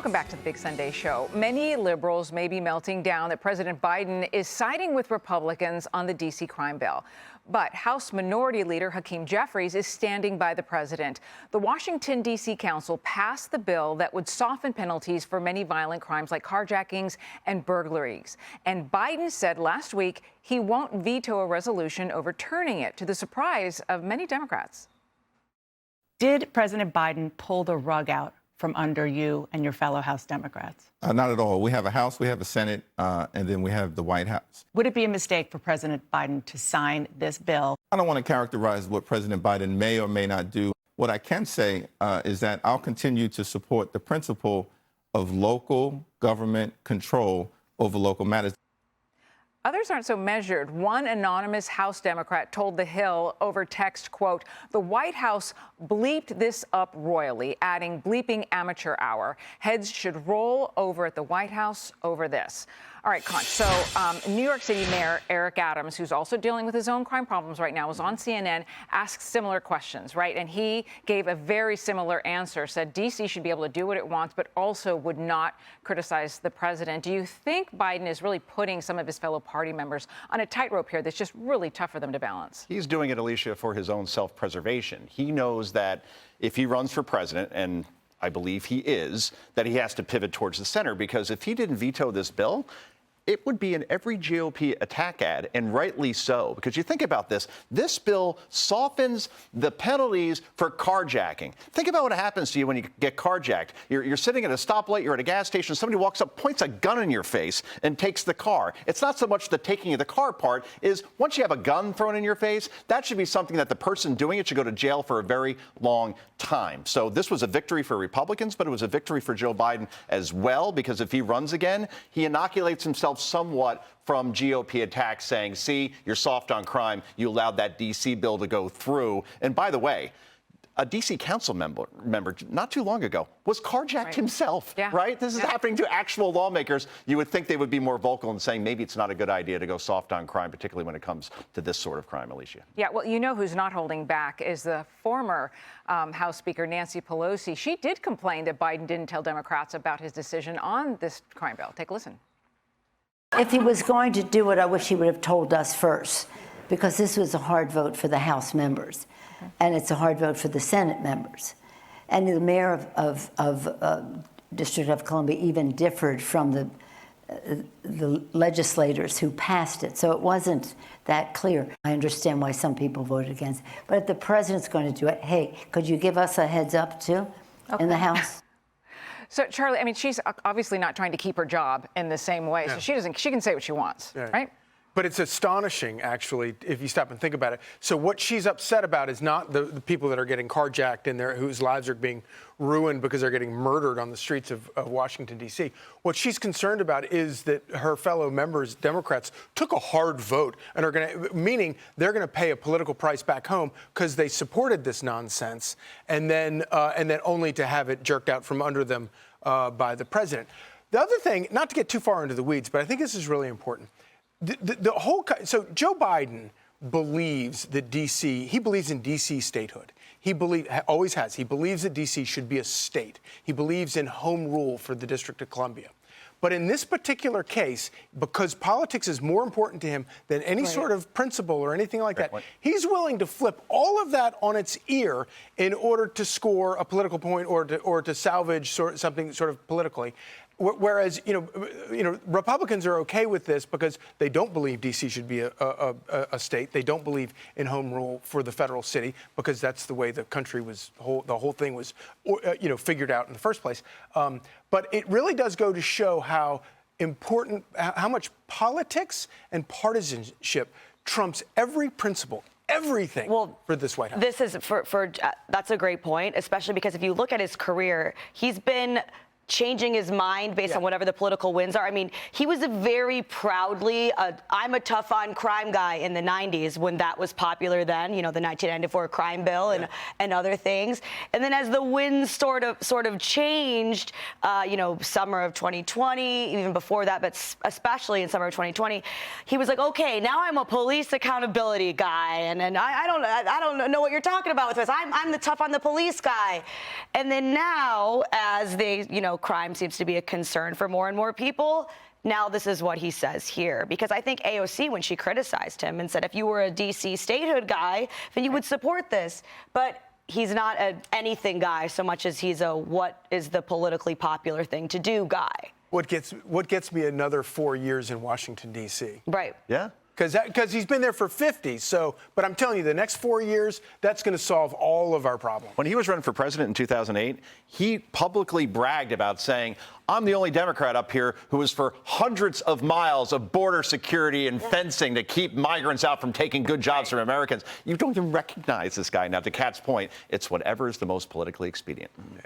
Welcome back to the Big Sunday Show. Many liberals may be melting down that President Biden is siding with Republicans on the D.C. crime bill. But House Minority Leader Hakeem Jeffries is standing by the president. The Washington D.C. Council passed the bill that would soften penalties for many violent crimes like carjackings and burglaries. And Biden said last week he won't veto a resolution overturning it, to the surprise of many Democrats. Did President Biden pull the rug out from under you and your fellow House Democrats? Not at all. We have a House, we have a Senate, and then we have the White House. Would it be a mistake for President Biden to sign this bill? I don't want to characterize what President Biden may or may not do. What I can say is that I'll continue to support the principle of local government control over local matters. Others aren't so measured. One anonymous House Democrat told The Hill over text, quote, "The White House bleeped this up royally," adding bleeping amateur hour. Heads should roll over at the White House over this. All right, Conch. So New York City Mayor Eric Adams, who's also dealing with his own crime problems right now, was on CNN, asked similar questions, right? And he gave a very similar answer, said D.C. should be able to do what it wants, but also would not criticize the president. Do you think Biden is really putting some of his fellow party members on a tightrope here that's just really tough for them to balance? He's doing it, Alicia, for his own self-preservation. He knows that if he runs for president, and I believe he is, that he has to pivot towards the center, because if he didn't veto this bill, it would be in every GOP attack ad, and rightly so, because you think about this. This bill softens the penalties for carjacking. Think about what happens to you when you get carjacked. You're sitting at a stoplight, you're at a gas station, somebody walks up, points a gun in your face, and takes the car. It's not so much the taking of the car part, is once you have a gun thrown in your face, that should be something that the person doing it should go to jail for a very long time. So this was a victory for Republicans, but it was a victory for Joe Biden as well, because if he runs again, he inoculates himself somewhat from GOP attacks, saying, see, you're soft on crime. You allowed that D.C. bill to go through. And by the way, a D.C. council member not too long ago was carjacked himself, right? This is happening to actual lawmakers. You would think they would be more vocal in saying maybe it's not a good idea to go soft on crime, particularly when it comes to this sort of crime, Alicia. Yeah, well, you know who's not holding back is the former House Speaker, Nancy Pelosi. She did complain that Biden didn't tell Democrats about his decision on this crime bill. Take a listen. If he was going to do it, I wish he would have told us first, because this was a hard vote for the House members, and it's a hard vote for the Senate members. And the mayor of District of Columbia even differed from the legislators who passed it, so it wasn't that clear. I understand why some people voted against, but if the president's going to do it, hey, could you give us a heads up too in the House? So, Charlie, I mean, she's obviously not trying to keep her job in the same way, so she can say what she wants, right? But it's astonishing, actually, if you stop and think about it. So what she's upset about is not the people that are getting carjacked and whose lives are being ruined because they're getting murdered on the streets of Washington, D.C. What she's concerned about is that her fellow members, Democrats, took a hard vote and meaning they're going to pay a political price back home because they supported this nonsense, and then only to have it jerked out from under them by the president. The other thing, not to get too far into the weeds, but I think this is really important. So Joe Biden believes that he believes in D.C. statehood. Always has. He believes that D.C. should be a state. He believes in home rule for the District of Columbia. But in this particular case, because politics is more important to him than any sort of principle or anything like that, he's willing to flip all of that on its ear in order to score a political point or to salvage something sort of politically. Whereas, Republicans are okay with this because they don't believe D.C. should be a state. They don't believe in home rule for the federal city because that's the way the country the whole thing was, figured out in the first place. But it really does go to show how much politics and partisanship trumps every principle. Everything for this White House. This is that's a great point, especially because if you look at his career, he's been changing his mind based on whatever the political winds are. I mean, he was a very proudly, I'm a tough on crime guy in the 90s when that was popular then, the 1994 crime bill and other things. And then as the winds sort of changed, summer of 2020, even before that, but especially in summer of 2020, he was like, okay, now I'm a police accountability guy. And I don't know what you're talking about with this. I'm the tough on the police guy. And then now, as they, crime seems to be a concern for more and more people. Now this is what he says here, because I think AOC, when she criticized him and said, if you were a D.C. statehood guy, then you would support this. But he's not a anything guy so much as he's a what is the politically popular thing to do guy. What gets me another 4 years in Washington, D.C. Right. Yeah. Because he's been there for 50. So, but I'm telling you, the next 4 years, that's going to solve all of our problems. When he was running for president in 2008, he publicly bragged about saying, I'm the only Democrat up here who is for hundreds of miles of border security and fencing to keep migrants out from taking good jobs from Americans. You don't even recognize this guy. Now, to Kat's point, it's whatever is the most politically expedient.